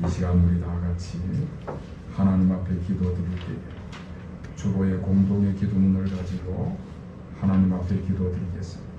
이 시간 우리 다 같이 하나님 앞에 기도드릴 때 주보의 공동의 기도문을 가지고 하나님 앞에 기도드리겠습니다.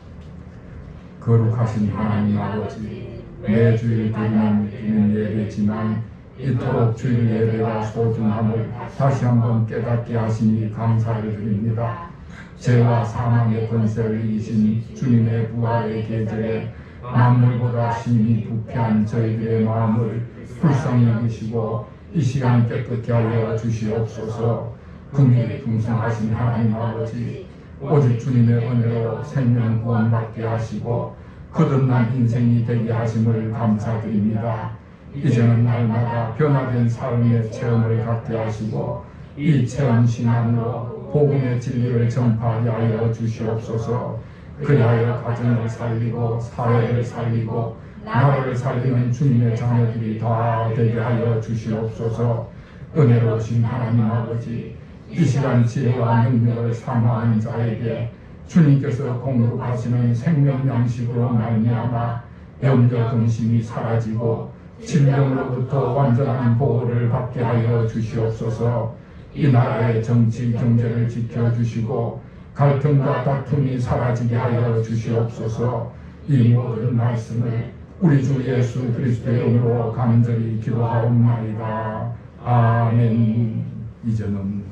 거룩하신 하나님 아버지, 매주일 드리는 기념 예배지만 이토록 주일 예배가 소중함을 다시 한번 깨닫게 하시니 감사를 드립니다. 죄와 사망의 권세를 이기신 주님의 부활의 계절에 만물보다 심히 부패한 저희들의 마음을 불쌍히 여기시고 이 시간 깨끗게 하여 주시옵소서. 긍휼이 풍성하신 하나님 아버지, 오직 주님의 은혜로 생명 구원받게 하시고 거듭난 인생이 되게 하심을 감사드립니다. 이제는 날마다 변화된 삶의 체험을 갖게 하시고 이 체험 신앙으로 복음의 진리를 전파하게 하여 주시옵소서. 그리하여 가정을 살리고 사회를 살리고 나라를 살리는 주님의 자녀들이 다 되게 하여 주시옵소서. 은혜로우신 하나님 아버지, 이 시간 지혜와 능력을 사모하는 자에게 주님께서 공급하시는 생명 양식으로 말미암아 염려 근심이 사라지고 질병으로부터 완전한 보호를 받게 하여 주시옵소서. 이 나라의 정치 경제를 지켜주시고 갈등과 다툼이 사라지게 하여 주시옵소서. 이 모든 말씀을 우리 주 예수 그리스도의 이름으로 간절히 기도하옵나이다. 아멘. 이제는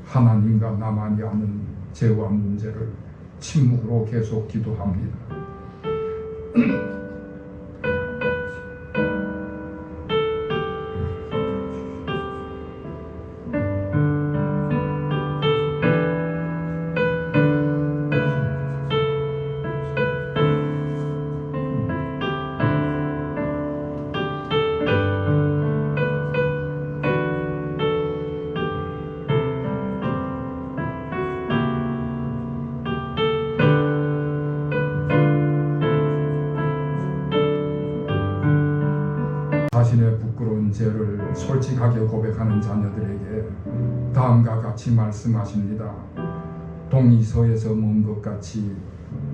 하나님과 나만이 아는 죄와 문제를 침묵으로 계속 기도합니다. 자신의 부끄러운 죄를 솔직하게 고백하는 자녀들에게 다음과 같이 말씀하십니다. 동이 서에서 먼 것 같이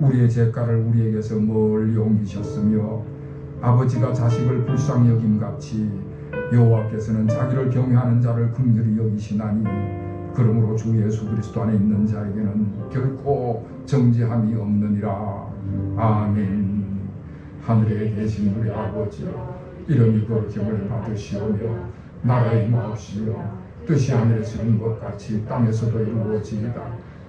우리의 죄가를 우리에게서 멀리 옮기셨으며 아버지가 자식을 불쌍히 여김같이 여호와께서는 자기를 경외하는 자를 긍휼히 여기시나니 그러므로 주 예수 그리스도 안에 있는 자에게는 결코 정죄함이 없느니라. 아멘. 하늘에 계신 우리 아버지, 이름이 거룩함을 받으시오며 나라의 임하옵시며 뜻이 하늘에서 이룬 것 같이 땅에서도 이루어지이다.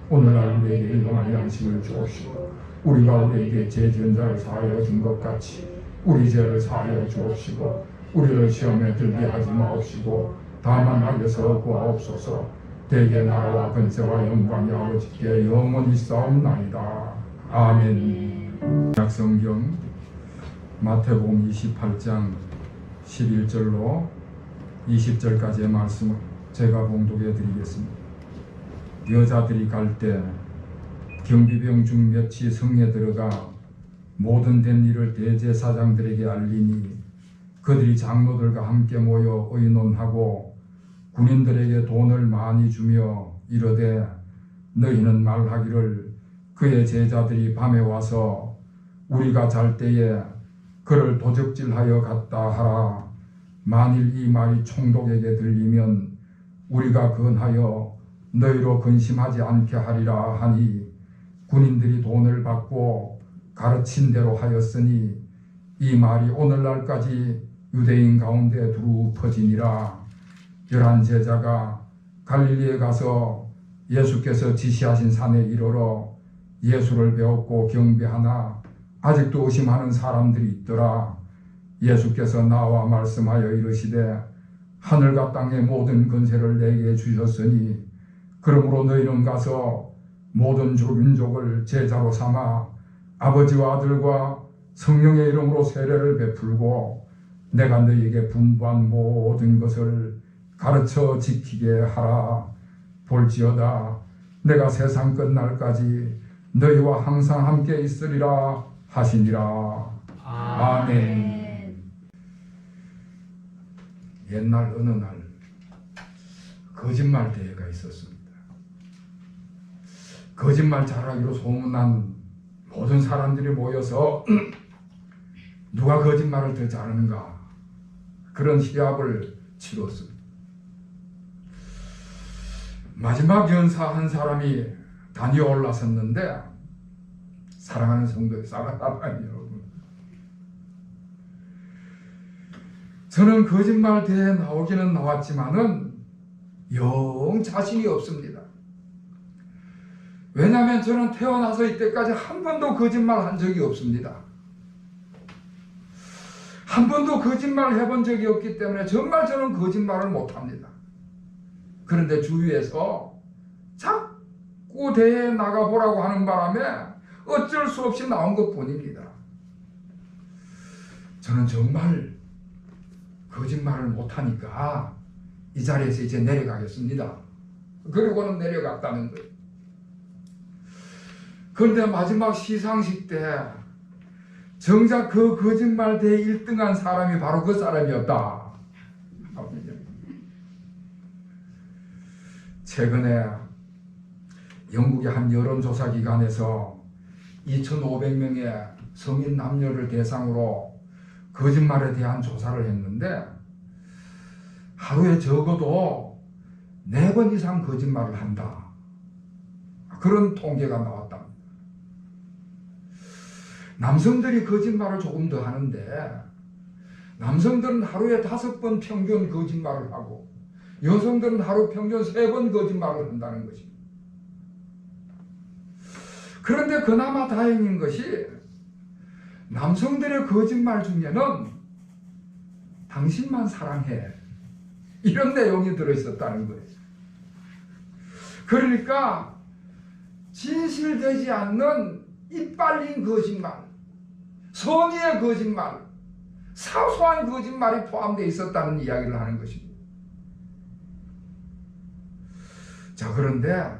오늘날 우리에게 일용할 양식을 주옵시고 우리가 우리에게 죄 지은 자를 사하여 준 것 같이 우리 죄를 사하여 주옵시고 우리를 시험에 들게 하지 마옵시고 다만 악에서 구하옵소서. 대개 나라와 권세와 영광이 아버지께 영원히 싸움나이다. 아멘. 약성경 마태복음 28장 11절로 20절까지의 말씀을 제가 봉독해 드리겠습니다. 여자들이 갈 때 경비병 중 몇이 성에 들어가 모든 된 일을 대제사장들에게 알리니 그들이 장로들과 함께 모여 의논하고 군인들에게 돈을 많이 주며 이르되 너희는 말하기를 그의 제자들이 밤에 와서 우리가 잘 때에 그를 도적질하여 갔다 하라. 만일 이 말이 총독에게 들리면 우리가 근하여 너희로 근심하지 않게 하리라 하니 군인들이 돈을 받고 가르친 대로 하였으니 이 말이 오늘날까지 유대인 가운데 두루 퍼지니라. 11 제자가 갈릴리에 가서 예수께서 지시하신 산에 이르러 예수를 배웠고 경배하나 아직도 의심하는 사람들이 있더라. 예수께서 나와 말씀하여 이르시되 하늘과 땅의 모든 권세를 내게 주셨으니 그러므로 너희는 가서 모든 민족을 제자로 삼아 아버지와 아들과 성령의 이름으로 세례를 베풀고 내가 너희에게 분부한 모든 것을 가르쳐 지키게 하라. 볼지어다 내가 세상 끝날까지 너희와 항상 함께 있으리라 하시니라. 아멘. 옛날 어느 날 거짓말 대회가 있었습니다. 거짓말 잘하기로 소문난 모든 사람들이 모여서 누가 거짓말을 더 잘하는가 그런 시합을 치렀습니다. 마지막 연사 한 사람이 단위에 올라섰는데, 사랑하는 성도의 사랑하는 여러분, 저는 거짓말 대회에 나오기는 나왔지만은 영 자신이 없습니다. 왜냐하면 저는 태어나서 이때까지 한 번도 거짓말 한 적이 없습니다. 한 번도 거짓말 해본 적이 없기 때문에 정말 저는 거짓말을 못합니다. 그런데 주위에서 자꾸 대회에 나가보라고 하는 바람에 어쩔 수 없이 나온 것 뿐입니다. 저는 정말 거짓말을 못하니까 이 자리에서 이제 내려가겠습니다. 그러고는 내려갔다는 거예요. 그런데 마지막 시상식 때 정작 그 거짓말 대회 1등한 사람이 바로 그 사람이었다. 최근에 영국의 한 여론조사 기관에서 2,500명의 성인 남녀를 대상으로 거짓말에 대한 조사를 했는데 하루에 적어도 4번 이상 거짓말을 한다. 그런 통계가 나왔답니다. 남성들이 거짓말을 조금 더 하는데 남성들은 하루에 5번 평균 거짓말을 하고 여성들은 하루 평균 3번 거짓말을 한다는 것입니다. 그런데 그나마 다행인 것이 남성들의 거짓말 중에는 당신만 사랑해 이런 내용이 들어있었다는 거예요. 그러니까 진실되지 않는 이빨린 거짓말, 성의의 거짓말, 사소한 거짓말이 포함되어 있었다는 이야기를 하는 것입니다. 자, 그런데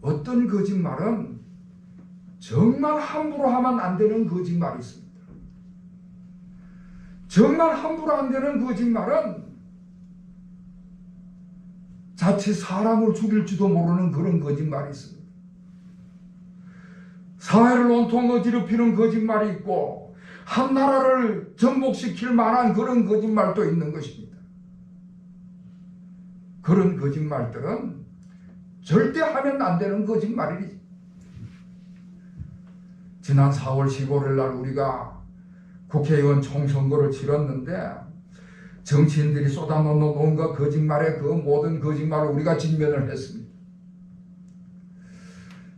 어떤 거짓말은 정말 함부로 하면 안 되는 거짓말이 있습니다. 정말 함부로 안 되는 거짓말은 자칫 사람을 죽일지도 모르는 그런 거짓말이 있습니다. 사회를 온통 어지럽히는 거짓말이 있고 한 나라를 전복시킬 만한 그런 거짓말도 있는 것입니다. 그런 거짓말들은 절대 하면 안 되는 거짓말이지. 지난 4월 15일 날 우리가 국회의원 총선거를 치렀는데 정치인들이 쏟아놓는 온갖 거짓말에 그 모든 거짓말을 우리가 직면을 했습니다.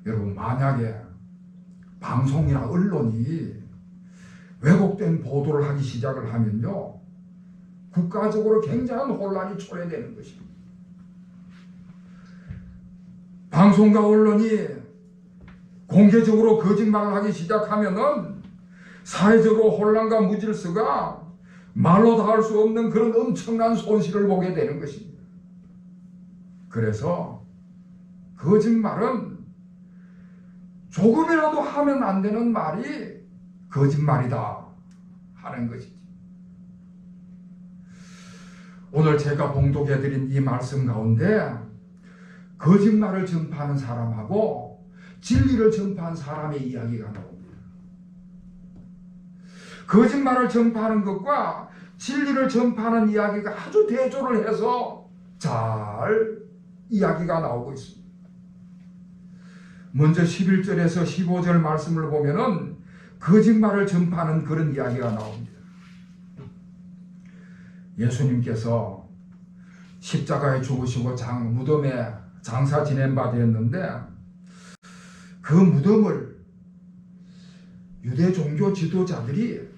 여러분, 만약에 방송이나 언론이 왜곡된 보도를 하기 시작을 하면요, 국가적으로 굉장한 혼란이 초래되는 것입니다. 방송과 언론이 공개적으로 거짓말을 하기 시작하면은 사회적으로 혼란과 무질서가 말로 다 할 수 없는 그런 엄청난 손실을 보게 되는 것입니다. 그래서 거짓말은 조금이라도 하면 안 되는 말이 거짓말이다 하는 것이지. 오늘 제가 봉독해드린 이 말씀 가운데 거짓말을 전파하는 사람하고 진리를 전파한 사람의 이야기가 나옵니다. 거짓말을 전파하는 것과 진리를 전파하는 이야기가 아주 대조를 해서 잘 이야기가 나오고 있습니다. 먼저 11절에서 15절 말씀을 보면은 거짓말을 전파하는 그런 이야기가 나옵니다. 예수님께서 십자가에 죽으시고 무덤에 장사 지낸 바 되었는데 그 무덤을 유대 종교 지도자들이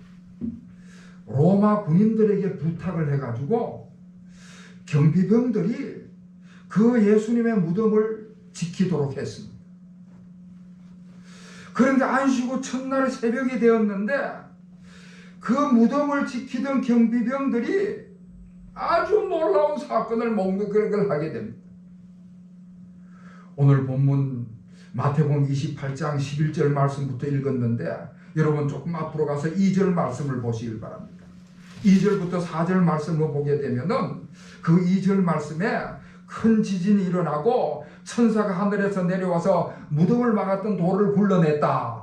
로마 군인들에게 부탁을 해가지고 경비병들이 그 예수님의 무덤을 지키도록 했습니다. 그런데 안식 첫날 새벽이 되었는데 그 무덤을 지키던 경비병들이 아주 놀라운 사건을 목격을 하게 됩니다. 오늘 본문 마태복음 28장 11절 말씀부터 읽었는데 여러분 조금 앞으로 가서 2절 말씀을 보시길 바랍니다. 2절부터 4절 말씀을 보게 되면은 그 2절 말씀에 큰 지진이 일어나고 천사가 하늘에서 내려와서 무덤을 막았던 돌을 굴러냈다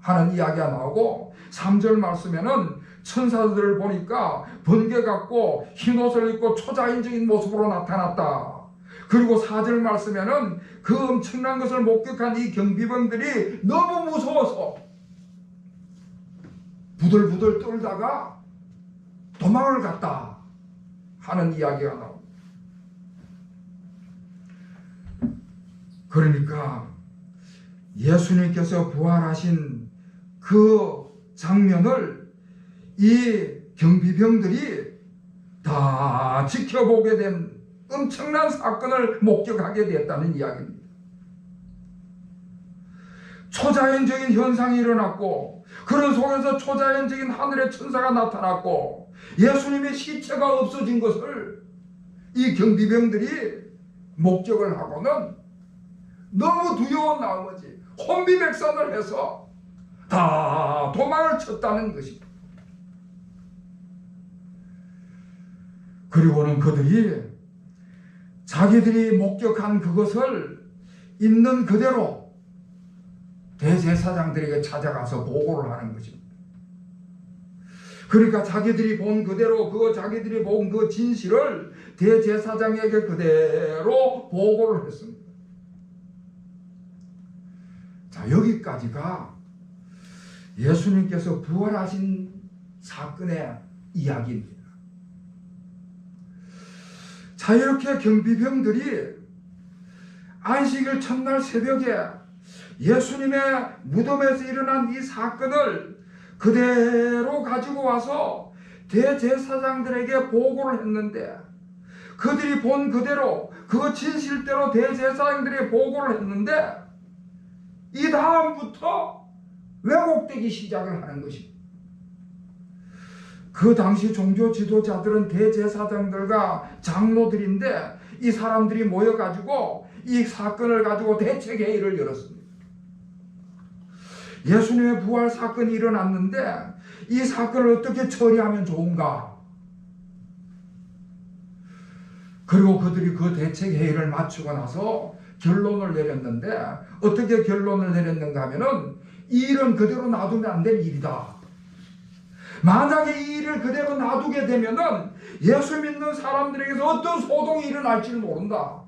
하는 이야기가 나오고 3절 말씀에는 천사들을 보니까 번개 같고 흰옷을 입고 초자연적인 모습으로 나타났다. 그리고 4절 말씀에는 그 엄청난 것을 목격한 이 경비병들이 너무 무서워서 부들부들 떨다가 도망을 갔다 하는 이야기가 나옵니다. 그러니까 예수님께서 부활하신 그 장면을 이 경비병들이 다 지켜보게 된 엄청난 사건을 목격하게 됐다는 이야기입니다. 초자연적인 현상이 일어났고 그런 속에서 초자연적인 하늘의 천사가 나타났고 예수님의 시체가 없어진 것을 이 경비병들이 목격을 하고는 너무 두려운 나머지 혼비백산을 해서 다 도망을 쳤다는 것입니다. 그리고는 그들이 자기들이 목격한 그것을 있는 그대로 대제사장들에게 찾아가서 보고를 하는 것입니다. 그러니까 자기들이 본 그대로 자기들이 본 그 진실을 대제사장에게 그대로 보고를 했습니다. 자, 여기까지가 예수님께서 부활하신 사건의 이야기입니다. 자, 이렇게 경비병들이 안식일 첫날 새벽에 예수님의 무덤에서 일어난 이 사건을 그대로 가지고 와서 대제사장들에게 보고를 했는데 그들이 본 그대로 그 진실대로 대제사장들에게 보고를 했는데 이 다음부터 왜곡되기 시작을 하는 것입니다. 그 당시 종교 지도자들은 대제사장들과 장로들인데 이 사람들이 모여가지고 이 사건을 가지고 대책회의를 열었습니다. 예수님의 부활 사건이 일어났는데 이 사건을 어떻게 처리하면 좋은가? 그리고 그들이 그 대책회의를 마치고 나서 결론을 내렸는데 어떻게 결론을 내렸는가 하면은 이 일은 그대로 놔두면 안 될 일이다. 만약에 이 일을 그대로 놔두게 되면은 예수 믿는 사람들에게서 어떤 소동이 일어날지 모른다.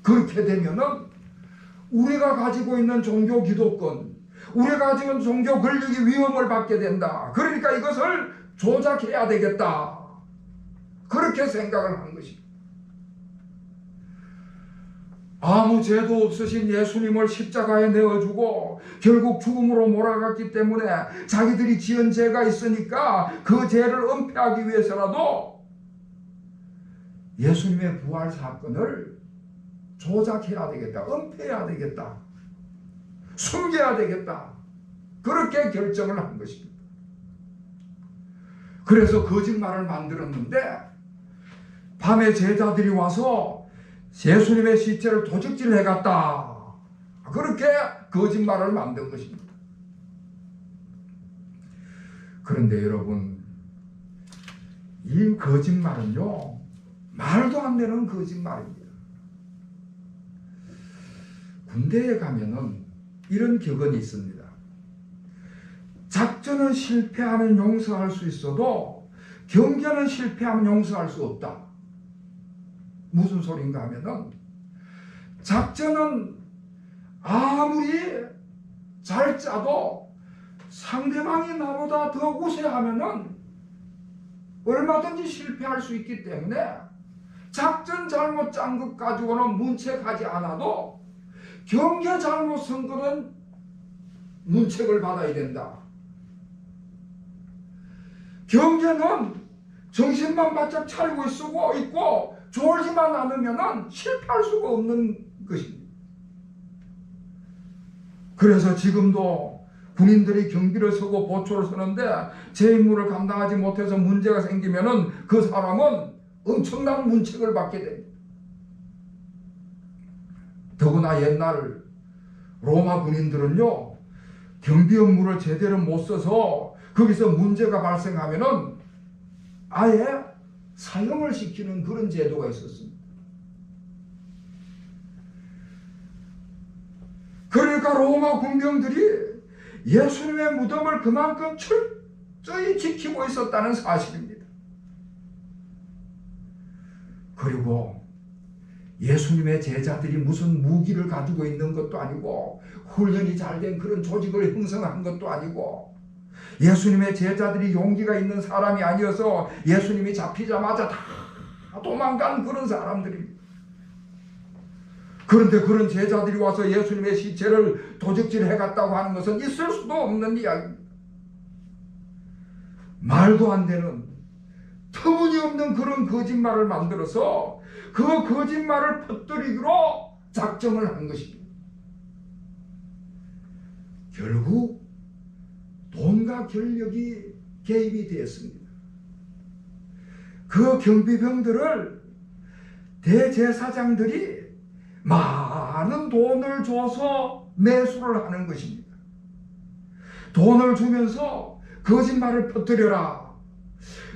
그렇게 되면은 우리가 가지고 있는 종교 기독권, 우리가 가지고 있는 종교 권력이 위험을 받게 된다. 그러니까 이것을 조작해야 되겠다. 그렇게 생각을 한 것입니다. 아무 죄도 없으신 예수님을 십자가에 내어주고 결국 죽음으로 몰아갔기 때문에 자기들이 지은 죄가 있으니까 그 죄를 은폐하기 위해서라도 예수님의 부활 사건을 조작해야 되겠다. 은폐해야 되겠다. 숨겨야 되겠다. 그렇게 결정을 한 것입니다. 그래서 거짓말을 만들었는데 밤에 제자들이 와서 예수님의 시체를 도적질해 갔다. 그렇게 거짓말을 만든 것입니다. 그런데 여러분, 이 거짓말은요, 말도 안 되는 거짓말입니다. 군대에 가면은 이런 격언이 있습니다. 작전은 실패하면 용서할 수 있어도 경계는 실패하면 용서할 수 없다. 무슨 소린가 하면은 작전은 아무리 잘 짜도 상대방이 나보다 더 우세하면은 얼마든지 실패할 수 있기 때문에 작전 잘못 짠 것 가지고는 문책하지 않아도 경계 잘못 쓴 거는 문책을 받아야 된다. 경계는 정신만 바짝 차리고 있고 졸지만 않으면 실패할 수가 없는 것입니다. 그래서 지금도 군인들이 경비를 서고 보초를 서는데 제 임무를 감당하지 못해서 문제가 생기면 그 사람은 엄청난 문책을 받게 됩니다. 더구나 옛날 로마 군인들은요, 경비 업무를 제대로 못 써서 거기서 문제가 발생하면 아예 사형을 시키는 그런 제도가 있었습니다. 그러니까 로마 군병들이 예수님의 무덤을 그만큼 철저히 지키고 있었다는 사실입니다. 그리고 예수님의 제자들이 무슨 무기를 가지고 있는 것도 아니고 훈련이 잘 된 그런 조직을 형성한 것도 아니고 예수님의 제자들이 용기가 있는 사람이 아니어서 예수님이 잡히자마자 다 도망간 그런 사람들입니다. 그런데 그런 제자들이 와서 예수님의 시체를 도적질해 갔다고 하는 것은 있을 수도 없는 이야기입니다. 말도 안 되는 터무니없는 그런 거짓말을 만들어서 그 거짓말을 퍼뜨리기로 작정을 한 것입니다. 결국 돈과 권력이 개입이 되었습니다. 그 경비병들을 대제사장들이 많은 돈을 줘서 매수를 하는 것입니다. 돈을 주면서 거짓말을 퍼뜨려라.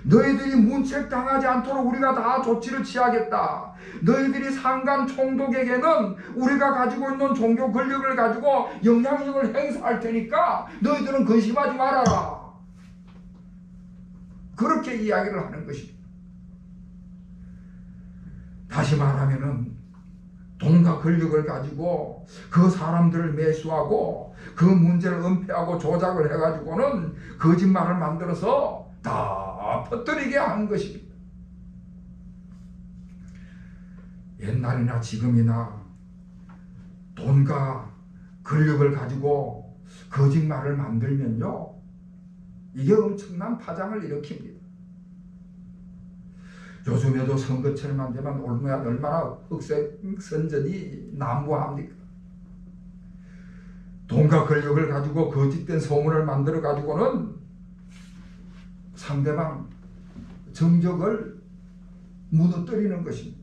너희들이 문책당하지 않도록 우리가 다 조치를 취하겠다. 너희들이 상관 총독에게는 우리가 가지고 있는 종교 권력을 가지고 영향력을 행사할 테니까 너희들은 근심하지 말아라. 그렇게 이야기를 하는 것입니다. 다시 말하면은 돈과 권력을 가지고 그 사람들을 매수하고 그 문제를 은폐하고 조작을 해가지고는 거짓말을 만들어서 다 퍼뜨리게 한 것입니다. 옛날이나 지금이나 돈과 권력을 가지고 거짓말을 만들면요, 이게 엄청난 파장을 일으킵니다. 요즘에도 선거철만 되면 얼마나 흑색선전이 난무합니까? 돈과 권력을 가지고 거짓된 소문을 만들어 가지고는 상대방 정적을 무너뜨리는 것입니다.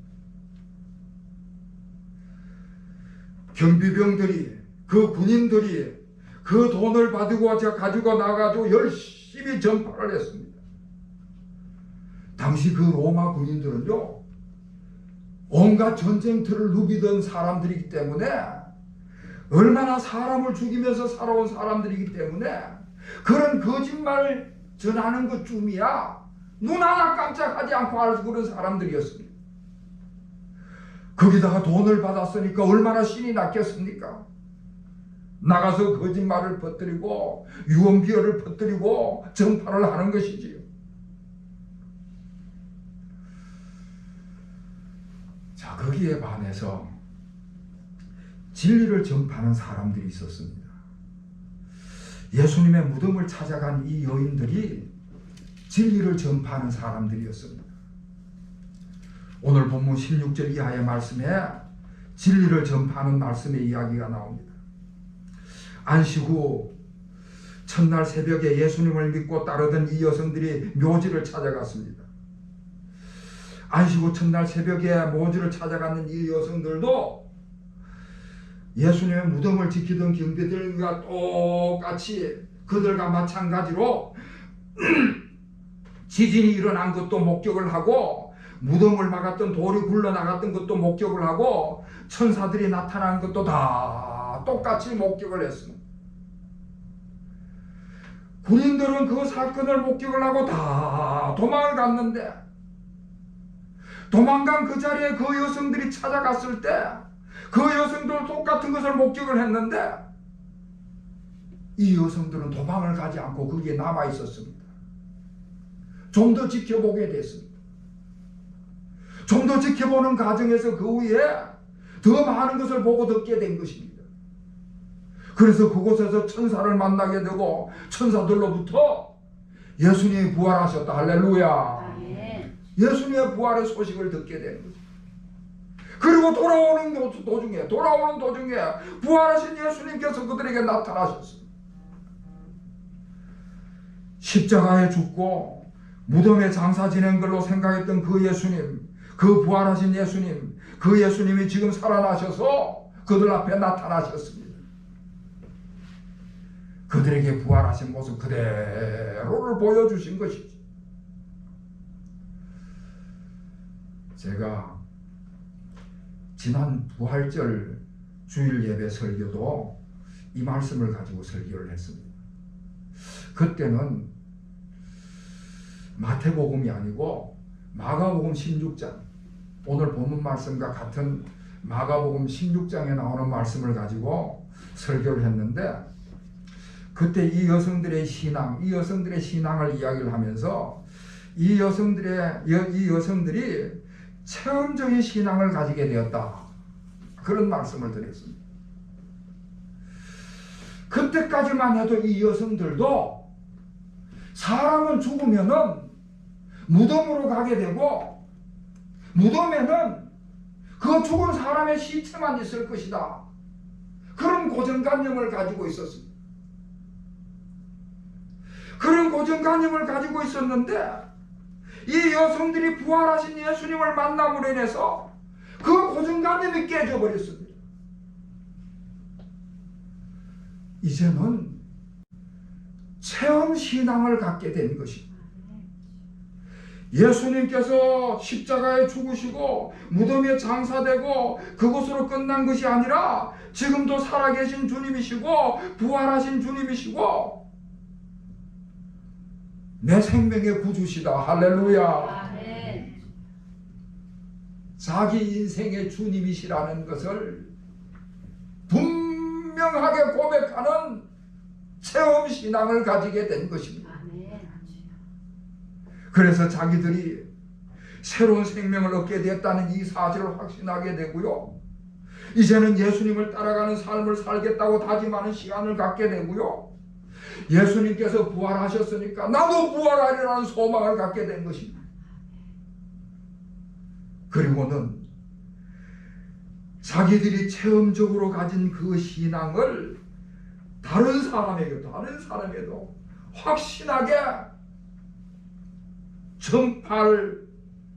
경비병들이, 그 군인들이 그 돈을 가지고 나가지고 열심히 전파를 했습니다. 당시 그 로마 군인들은요, 온갖 전쟁터를 누비던 사람들이기 때문에, 얼마나 사람을 죽이면서 살아온 사람들이기 때문에 그런 거짓말을 전하는 것쯤이야 눈 하나 깜짝하지 않고 할 그런 사람들이었습니다. 거기다가 돈을 받았으니까 얼마나 신이 났겠습니까? 나가서 거짓말을 퍼뜨리고 유언비어를 퍼뜨리고 전파를 하는 것이지요. 자, 거기에 반해서 진리를 전파하는 사람들이 있었습니다. 예수님의 무덤을 찾아간 이 여인들이 진리를 전파하는 사람들이었습니다. 오늘 본문 16절 이하의 말씀에 진리를 전파하는 말씀의 이야기가 나옵니다. 안식 후 첫날 새벽에 예수님을 믿고 따르던 이 여성들이 묘지를 찾아갔습니다. 안식 후 첫날 새벽에 묘지를 찾아가는 이 여성들도 예수님의 무덤을 지키던 경비들과 똑같이 그들과 마찬가지로 지진이 일어난 것도 목격을 하고 무덤을 막았던 돌이 굴러나갔던 것도 목격을 하고 천사들이 나타난 것도 다 똑같이 목격을 했습니다. 군인들은 그 사건을 목격을 하고 다 도망을 갔는데, 도망간 그 자리에 그 여성들이 찾아갔을 때 그 여성들은 똑같은 것을 목격을 했는데 이 여성들은 도망을 가지 않고 거기에 남아 있었습니다. 좀 더 지켜보게 됐습니다. 좀 더 지켜보는 과정에서 그 후에 더 많은 것을 보고 듣게 된 것입니다. 그래서 그곳에서 천사를 만나게 되고 천사들로부터 예수님이 부활하셨다, 할렐루야, 예수님의 부활의 소식을 듣게 되는 거죠. 그리고 돌아오는 도중에 부활하신 예수님께서 그들에게 나타나셨습니다. 십자가에 죽고 무덤에 장사 지낸 걸로 생각했던 그 예수님, 그 부활하신 예수님, 그 예수님이 지금 살아나셔서 그들 앞에 나타나셨습니다. 그들에게 부활하신 모습 그대로를 보여주신 것이죠. 제가 지난 부활절 주일 예배 설교도 이 말씀을 가지고 설교를 했습니다. 그때는 마태복음이 아니고 마가복음 16장, 오늘 본문 말씀과 같은 마가복음 16장에 나오는 말씀을 가지고 설교를 했는데, 그때 이 여성들의 신앙을 이야기를 하면서 이 여성들이 체험적인 신앙을 가지게 되었다, 그런 말씀을 드렸습니다. 그때까지만 해도 이 여성들도 사람은 죽으면은 무덤으로 가게 되고, 무덤에는 그 죽은 사람의 시체만 있을 것이다, 그런 고정관념을 가지고 있었습니다. 그런 고정관념을 가지고 있었는데, 이 여성들이 부활하신 예수님을 만남으로 인해서 그 고정관념이 깨져버렸습니다. 이제는 체험신앙을 갖게 된 것입니다. 예수님께서 십자가에 죽으시고 무덤에 장사되고 그것으로 끝난 것이 아니라 지금도 살아계신 주님이시고 부활하신 주님이시고 내 생명의 구주시다. 할렐루야. 아멘. 자기 인생의 주님이시라는 것을 분명하게 고백하는 체험신앙을 가지게 된 것입니다. 그래서 자기들이 새로운 생명을 얻게 됐다는 이 사실을 확신하게 되고요, 이제는 예수님을 따라가는 삶을 살겠다고 다짐하는 시간을 갖게 되고요, 예수님께서 부활하셨으니까 나도 부활하리라는 소망을 갖게 된 것입니다. 그리고는 자기들이 체험적으로 가진 그 신앙을 다른 사람에게도 확신하게 전파할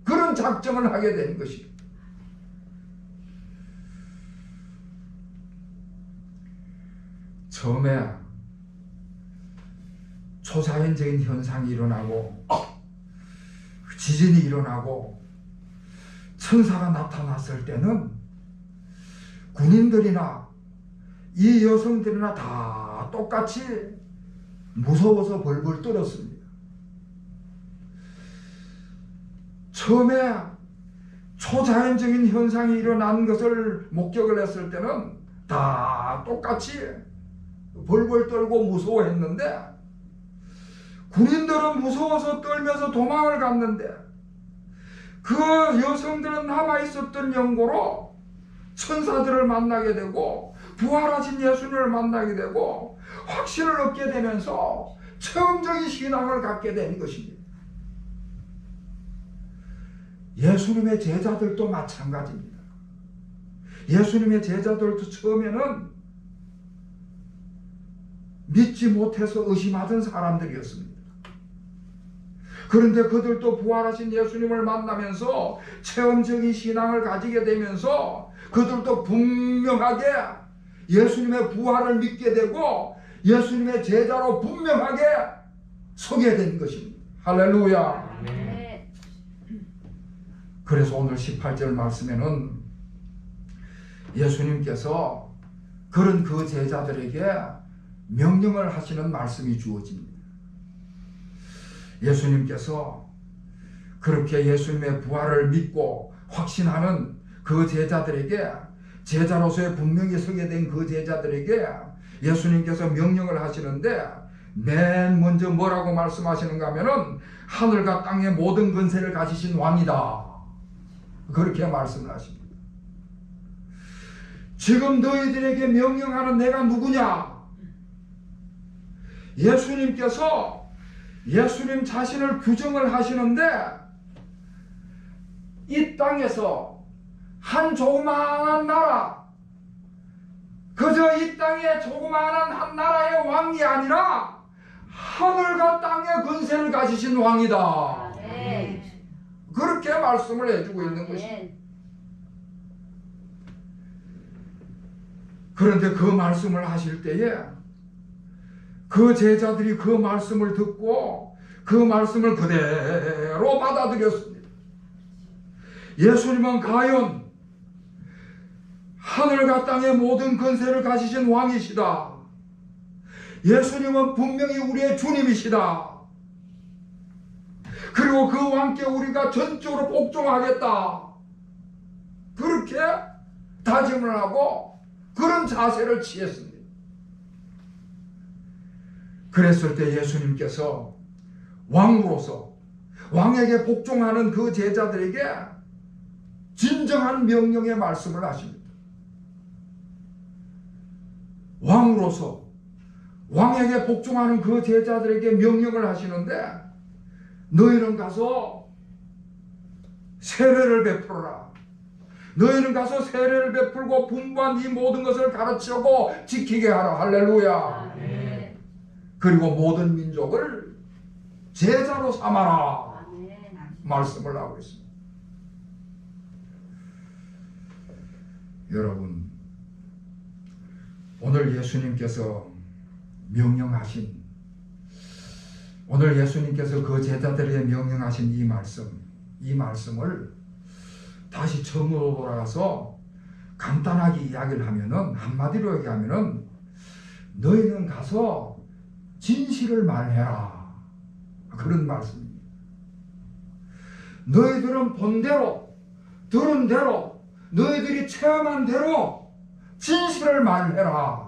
그런 작정을 하게 된 것입니다. 처음에 초자연적인 현상이 일어나고 지진이 일어나고 천사가 나타났을 때는 군인들이나 이 여성들이나 다 똑같이 무서워서 벌벌 떨었습니다. 처음에 초자연적인 현상이 일어난 것을 목격을 했을 때는 다 똑같이 벌벌 떨고 무서워했는데, 군인들은 무서워서 떨면서 도망을 갔는데 그 여성들은 남아있었던 연고로 천사들을 만나게 되고 부활하신 예수님을 만나게 되고 확신을 얻게 되면서 체험적인 신앙을 갖게 된 것입니다. 예수님의 제자들도 마찬가지입니다. 예수님의 제자들도 처음에는 믿지 못해서 의심하던 사람들이었습니다. 그런데 그들도 부활하신 예수님을 만나면서 체험적인 신앙을 가지게 되면서 그들도 분명하게 예수님의 부활을 믿게 되고 예수님의 제자로 분명하게 서게 된 것입니다. 할렐루야. 네. 그래서 오늘 18절 말씀에는 예수님께서 그런 그 제자들에게 명령을 하시는 말씀이 주어집니다. 예수님께서 그렇게 예수님의 부활을 믿고 확신하는 그 제자들에게, 제자로서의 분명히 서게 된 그 제자들에게 예수님께서 명령을 하시는데, 맨 먼저 뭐라고 말씀하시는가 하면은 하늘과 땅의 모든 권세를 가지신 왕이다, 그렇게 말씀을 하십니다. 지금 너희들에게 명령하는 내가 누구냐? 예수님께서 예수님 자신을 규정을 하시는데, 이 땅에서 한 조그마한 나라, 그저 이 땅의 조그마한 한 나라의 왕이 아니라 하늘과 땅의 권세를 가지신 왕이다. 네. 그렇게 말씀을 해주고 있는 것입니다. 그런데 그 말씀을 하실 때에 그 제자들이 그 말씀을 듣고 그 말씀을 그대로 받아들였습니다. 예수님은 과연 하늘과 땅의 모든 권세를 가지신 왕이시다, 예수님은 분명히 우리의 주님이시다. 그리고 그 왕께 우리가 전적으로 복종하겠다. 그렇게 다짐을 하고 그런 자세를 취했습니다. 그랬을 때 예수님께서 왕으로서 왕에게 복종하는 그 제자들에게 진정한 명령의 말씀을 하십니다. 왕으로서 왕에게 복종하는 그 제자들에게 명령을 하시는데, 너희는 가서 세례를 베풀어라. 너희는 가서 세례를 베풀고 분부한 이 모든 것을 가르치고 지키게 하라. 할렐루야. 아멘. 그리고 모든 민족을 제자로 삼아라. 아멘. 말씀을 하고 있습니다. 여러분, 오늘 예수님께서 명령하신, 오늘 예수님께서 그 제자들에게 명령하신 이 말씀을 다시 처음으로 돌아가서 간단하게 이야기를 하면은, 한마디로 얘기하면은, 너희는 가서 진실을 말해라. 그런 말씀입니다. 너희들은 본 대로, 들은 대로, 너희들이 체험한 대로 진실을 말해라.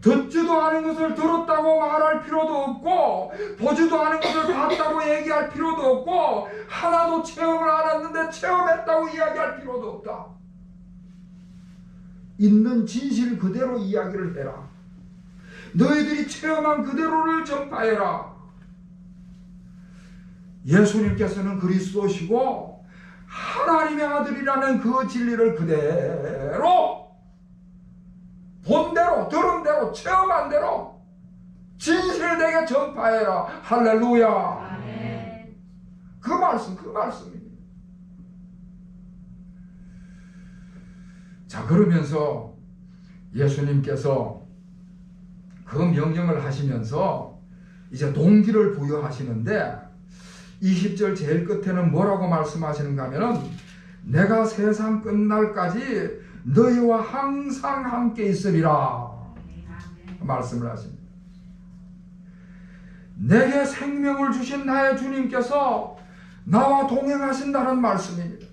듣지도 않은 것을 들었다고 말할 필요도 없고, 보지도 않은 것을 봤다고 얘기할 필요도 없고, 하나도 체험을 안 했는데 체험했다고 이야기할 필요도 없다. 있는 진실 그대로 이야기를 해라. 너희들이 체험한 그대로를 전파해라. 예수님께서는 그리스도시고 하나님의 아들이라는 그 진리를 그대로 본 대로, 들은 대로, 체험한 대로 진실되게 전파해라. 할렐루야. 아멘. 그 말씀입니다. 자, 그러면서 예수님께서 그 명령을 하시면서 이제 동기를 부여하시는데, 20절 제일 끝에는 뭐라고 말씀하시는가 하면은, 내가 세상 끝날까지 너희와 항상 함께 있으리라. 말씀을 하십니다. 내게 생명을 주신 나의 주님께서 나와 동행하신다는 말씀입니다.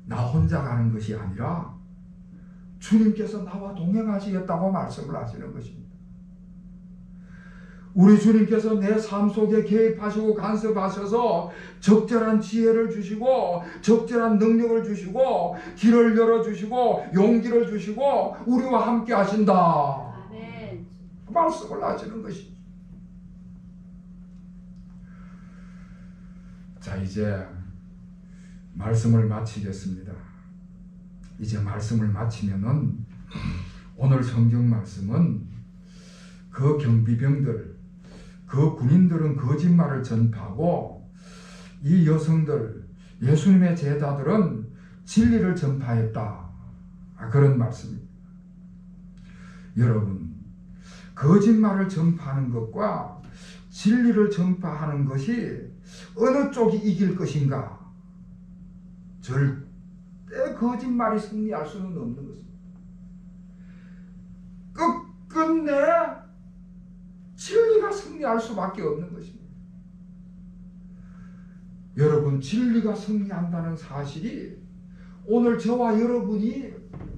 나 혼자 가는 것이 아니라 주님께서 나와 동행하시겠다고 말씀을 하시는 것입니다. 우리 주님께서 내 삶 속에 개입하시고 간섭하셔서 적절한 지혜를 주시고 적절한 능력을 주시고 길을 열어주시고 용기를 주시고 우리와 함께 하신다. 아멘. 말씀을 하시는 것이죠. 자, 이제 말씀을 마치겠습니다. 이제 말씀을 마치면은, 오늘 성경 말씀은 그 경비병들, 그 군인들은 거짓말을 전파하고, 이 여성들, 예수님의 제자들은 진리를 전파했다. 그런 말씀입니다. 여러분, 거짓말을 전파하는 것과 진리를 전파하는 것이 어느 쪽이 이길 것인가? 절대 거짓말이 승리할 수는 없는 것입니다. 끝끝내 진리가 승리할 수밖에 없는 것입니다. 여러분, 진리가 승리한다는 사실이 오늘 저와 여러분이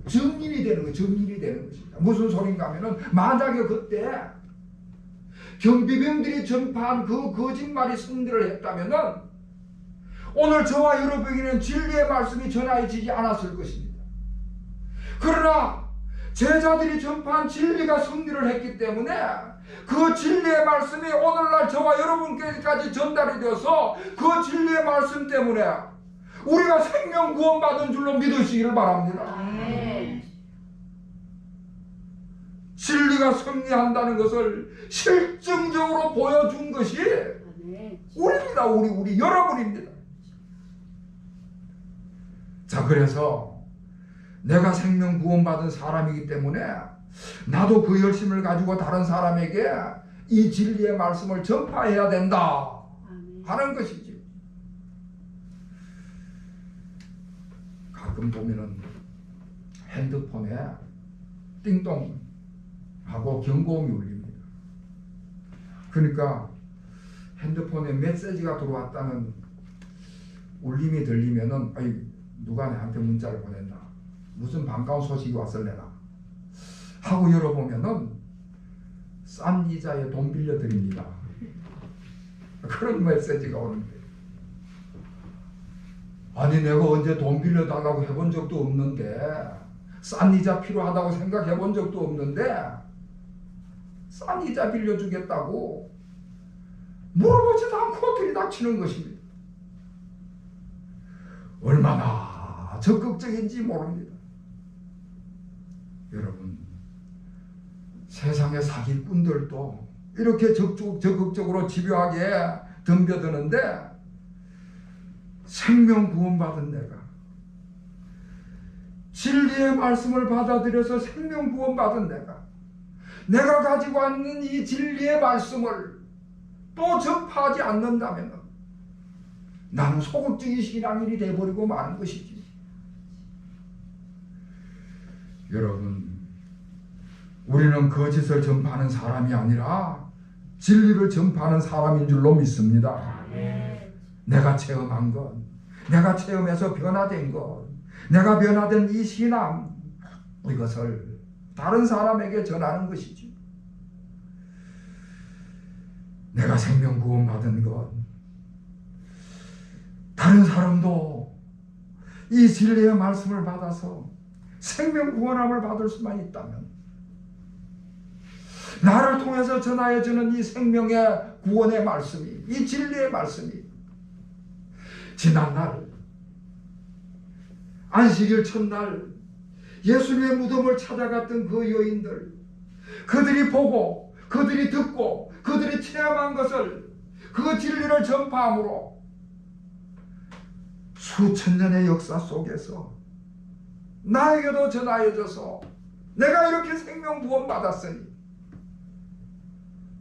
증인이 되는 것입니다. 무슨 소린가 하면은, 만약에 그때 경비병들이 전파한 그 거짓말이 승리를 했다면은 오늘 저와 여러분에게는 진리의 말씀이 전해지지 않았을 것입니다. 그러나 제자들이 전파한 진리가 승리를 했기 때문에 그 진리의 말씀이 오늘날 저와 여러분께까지 전달이 되어서 그 진리의 말씀 때문에 우리가 생명 구원받은 줄로 믿으시기를 바랍니다. 아멘. 진리가 승리한다는 것을 실증적으로 보여준 것이 아멘. 우리입니다. 우리 여러분입니다. 자, 그래서 내가 생명 구원받은 사람이기 때문에 나도 그 열심을 가지고 다른 사람에게 이 진리의 말씀을 전파해야 된다 하는 것이지. 가끔 보면은 핸드폰에 띵동 하고 경고음이 울립니다. 그러니까 핸드폰에 메시지가 들어왔다는 울림이 들리면은 아이 누가 나한테 문자를 보냈나, 무슨 반가운 소식이 왔을래나 하고 열어보면은 싼 이자에 돈 빌려드립니다. 그런 메시지가 오는데, 아니 내가 언제 돈 빌려달라고 해본 적도 없는데, 싼 이자 필요하다고 생각해 본 적도 없는데 싼 이자 빌려주겠다고 물어보지도 않고 들이닥치는 것입니다. 얼마나 적극적인지 모릅니다. 여러분, 세상의 사기꾼들도 이렇게 적극적으로 집요하게 덤벼드는데, 생명 구원받은 진리의 말씀을 받아들여서 생명 구원받은 내가 가지고 있는 이 진리의 말씀을 또 접하지 않는다면 나는 소극적인 신앙인이 되어버리고 마는 것이지. 여러분, 우리는 거짓을 전파하는 사람이 아니라 진리를 전파하는 사람인 줄로 믿습니다. 내가 체험한 것, 내가 체험해서 변화된 것, 내가 변화된 이 신앙, 이것을 다른 사람에게 전하는 것이죠. 내가 생명 구원 받은 것, 다른 사람도 이 진리의 말씀을 받아서 생명 구원함을 받을 수만 있다면, 나를 통해서 전하여 주는 이 생명의 구원의 말씀이, 이 진리의 말씀이 지난날 안식일 첫날 예수님의 무덤을 찾아갔던 그 여인들, 그들이 보고 그들이 듣고 그들이 체험한 것을, 그 진리를 전파함으로 수천 년의 역사 속에서 나에게도 전하여져서 내가 이렇게 생명 구원 받았으니,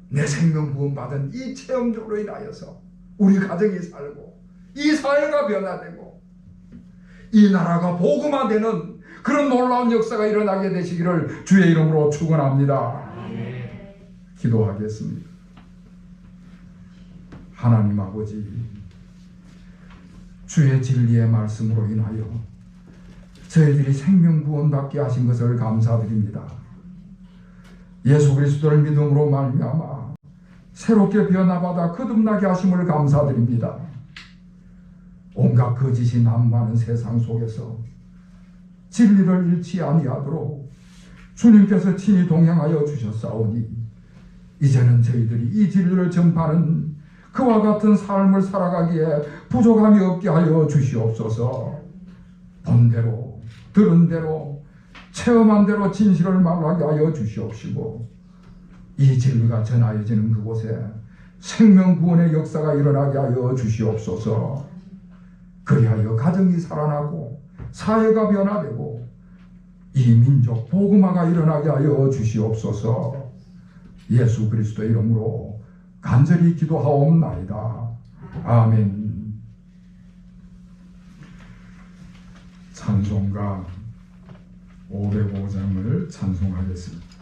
내 생명 구원 받은 이 체험적으로 인하여서 우리 가정이 살고 이 사회가 변화되고 이 나라가 복음화되는 그런 놀라운 역사가 일어나게 되시기를 주의 이름으로 축원합니다. 기도하겠습니다. 하나님 아버지, 주의 진리의 말씀으로 인하여 저희들이 생명 구원받게 하신 것을 감사드립니다. 예수 그리스도를 믿음으로 말미암아 새롭게 변화받아 거듭나게 하심을 감사드립니다. 온갖 거짓이 난무하는 세상 속에서 진리를 잃지 아니하도록 주님께서 친히 동행하여 주셨사오니, 이제는 저희들이 이 진리를 전파하는 그와 같은 삶을 살아가기에 부족함이 없게 하여 주시옵소서. 본 대로 들은 대로 체험한 대로 진실을 말하게 하여 주시옵시고, 이 진리가 전하여지는 그곳에 생명 구원의 역사가 일어나게 하여 주시옵소서. 그리하여 가정이 살아나고 사회가 변화되고 이 민족 복음화가 일어나게 하여 주시옵소서. 예수 그리스도의 이름으로 간절히 기도하옵나이다. 아멘. 찬송가 505장을 찬송하겠습니다.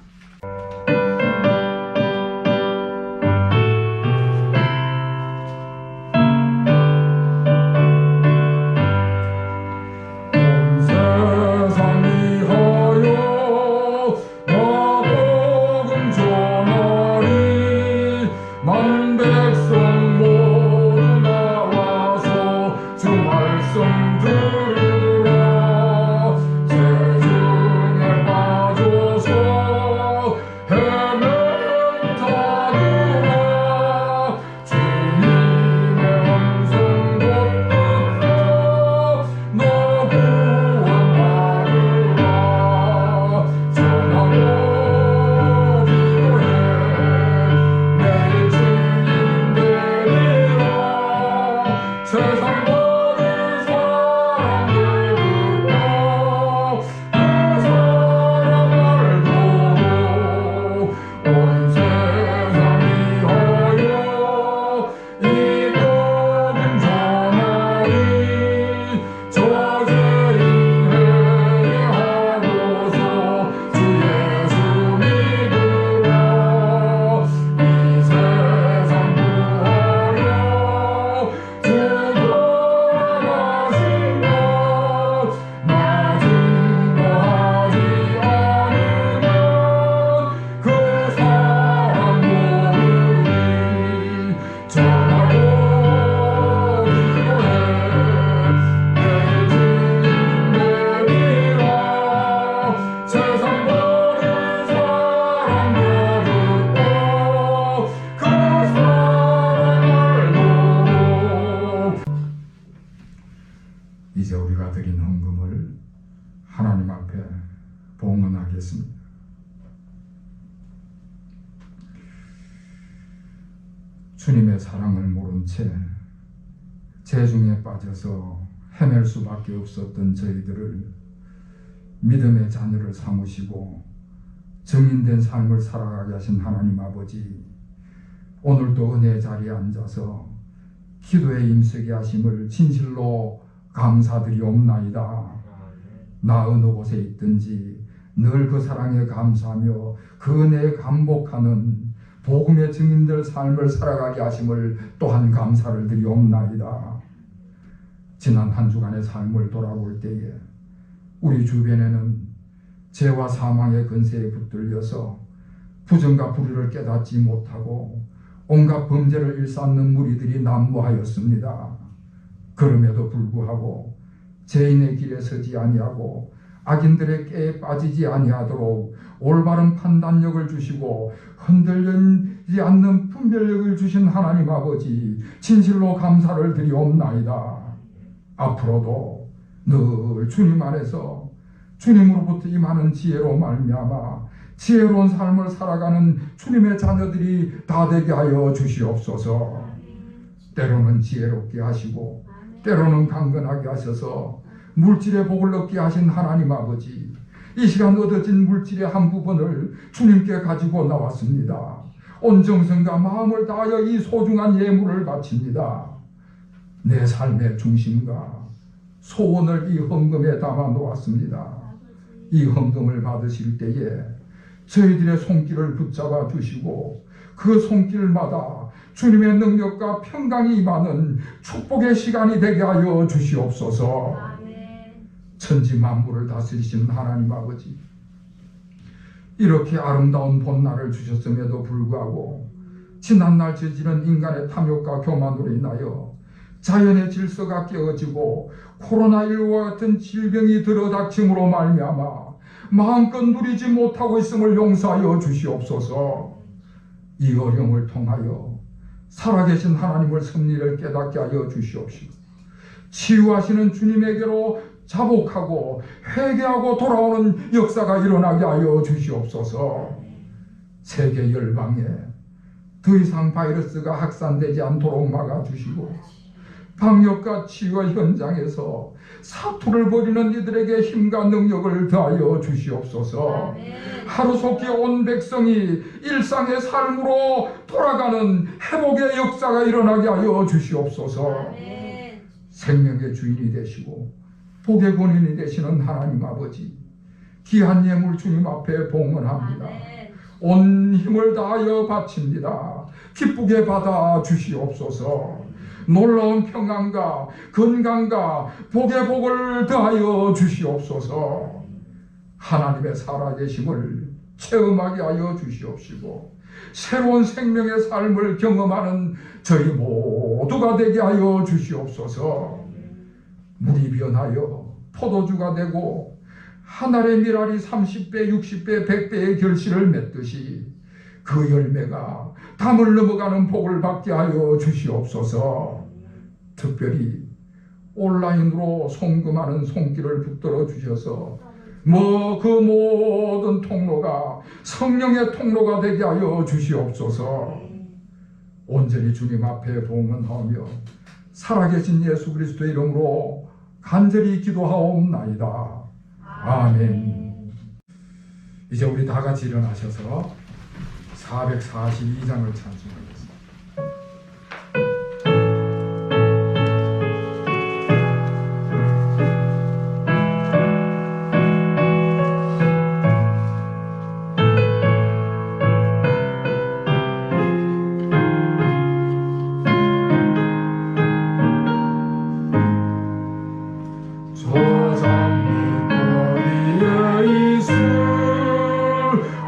해 기도하겠습니다. 주님의 사랑을 모른 채 재중에 빠져서 헤맬 수밖에 없었던 저희들을 믿음의 자녀를 삼으시고 증인된 삶을 살아가게 하신 하나님 아버지, 오늘도 은혜의 자리에 앉아서 기도에 힘쓰게 하심을 진실로 감사드리옵나이다. 나 어느 곳에 있든지 늘 그 사랑에 감사하며 그 은혜에 감복하는 복음의 증인들 삶을 살아가게 하심을 또한 감사를 드리옵나이다. 지난 한 주간의 삶을 돌아볼 때에 우리 주변에는 죄와 사망의 근세에 붙들려서 부정과 불의를 깨닫지 못하고 온갖 범죄를 일삼는 무리들이 난무하였습니다. 그럼에도 불구하고 죄인의 길에 서지 아니하고 악인들의 깨에 빠지지 아니하도록 올바른 판단력을 주시고 흔들리지 않는 분별력을 주신 하나님 아버지, 진실로 감사를 드리옵나이다. 앞으로도 늘 주님 안에서 주님으로부터 임하는 지혜로 말미암아 지혜로운 삶을 살아가는 주님의 자녀들이 다 되게 하여 주시옵소서. 때로는 지혜롭게 하시고 때로는 강건하게 하셔서 물질의 복을 얻게 하신 하나님 아버지, 이 시간 얻어진 물질의 한 부분을 주님께 가지고 나왔습니다. 온 정성과 마음을 다하여 이 소중한 예물을 바칩니다. 내 삶의 중심과 소원을 이 헌금에 담아 놓았습니다. 이 헌금을 받으실 때에 저희들의 손길을 붙잡아 주시고 그 손길마다 주님의 능력과 평강이 임하는 축복의 시간이 되게 하여 주시옵소서. 천지 만물을 다스리시는 하나님 아버지, 이렇게 아름다운 봄날을 주셨음에도 불구하고 지난날 저지른 인간의 탐욕과 교만으로 인하여 자연의 질서가 깨어지고 코로나19와 같은 질병이 들어닥침으로 말미암아 마음껏 누리지 못하고 있음을 용서하여 주시옵소서. 이 어려움을 통하여 살아계신 하나님을 섭리를 깨닫게 하여 주시옵시고 치유하시는 주님에게로 자복하고 회개하고 돌아오는 역사가 일어나게 하여 주시옵소서. 세계 열방에 더 이상 바이러스가 확산되지 않도록 막아주시고 방역과 치유 현장에서 사투를 벌이는 이들에게 힘과 능력을 더하여 주시옵소서. 하루속히 온 백성이 일상의 삶으로 돌아가는 회복의 역사가 일어나게 하여 주시옵소서. 생명의 주인이 되시고 복의 본인이 되시는 하나님 아버지, 귀한 예물 주님 앞에 봉헌합니다. 온 힘을 다하여 바칩니다. 기쁘게 받아 주시옵소서. 놀라운 평안과 건강과 복의 복을 더하여 주시옵소서. 하나님의 살아계심을 체험하게 하여 주시옵시고 새로운 생명의 삶을 경험하는 저희 모두가 되게 하여 주시옵소서. 물이 변하여 포도주가 되고 한 알의 밀알이 30배, 60배, 100배의 결실을 맺듯이 그 열매가 담을 넘어가는 복을 받게 하여 주시옵소서. 특별히 온라인으로 송금하는 손길을 붙들어 주셔서 그 모든 통로가 성령의 통로가 되게 하여 주시옵소서. 온전히 주님 앞에 봉헌하며 살아계신 예수 그리스도의 이름으로 간절히 기도하옵나이다. 아멘. 이제 우리 다 같이 일어나셔서 442장을 찬송하겠습니다.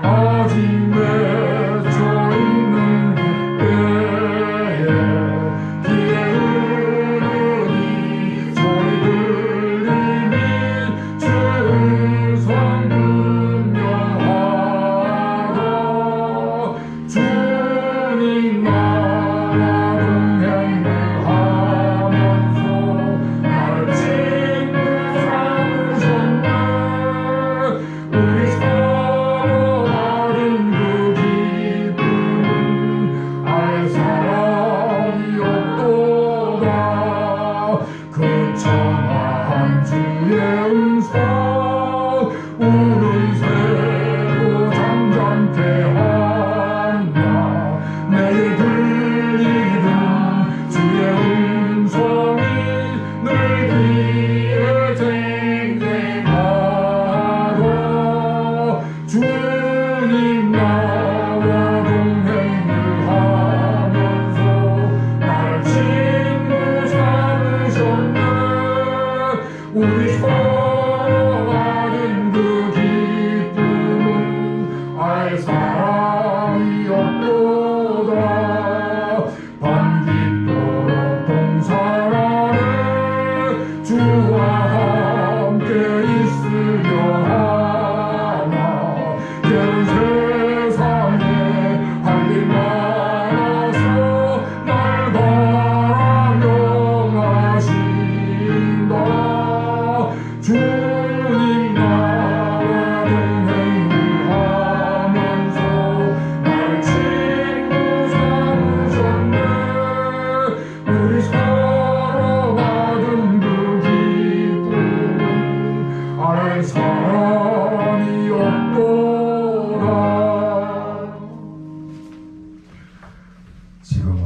아직 맺혀 있는 우리 새로 잠잠케하나 내게 들리는 주의 음성이 늘 귀에 쟁쟁하고 주님 나와 동행을 하면서 나를 친구 삼으셨네. 우리 서로 받은 그 기쁨은 알 사람이 없도다. 반기도록 동산 안에 주와 함께 있으려 하나. 게으른 세상에 할 일 많아서 날 바라명하신다. 주님 나와 동행을 하면서 날 친구 삼으셨네. 우리 서로 받은 그 기쁨은 알 사람이 없도다. 지금은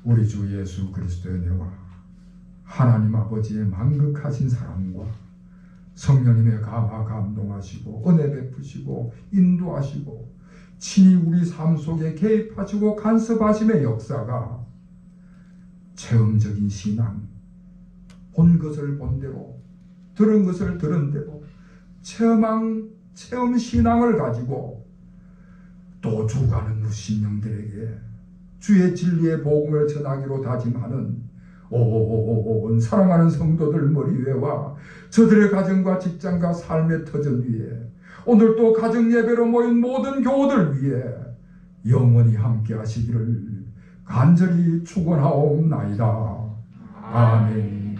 우리 주 예수 그리스도의 은혜와 하나님 아버지의 만극하신 사랑과 성령님의 감화 감동하시고 은혜 베푸시고 인도하시고 친히 우리 삶 속에 개입하시고 간섭하심의 역사가 체험적인 신앙, 본 것을 본 대로 들은 것을 들은 대로 체험 신앙을 가지고 또 주가는 무신령들에게 주의 진리의 복음을 전하기로 다짐하는 온 사랑하는 성도들 머리 위에와 저들의 가정과 직장과 삶의 터전 위에 오늘 또 가정 예배로 모인 모든 교우들 위에 영원히 함께 하시기를 간절히 축원하옵나이다. 아멘.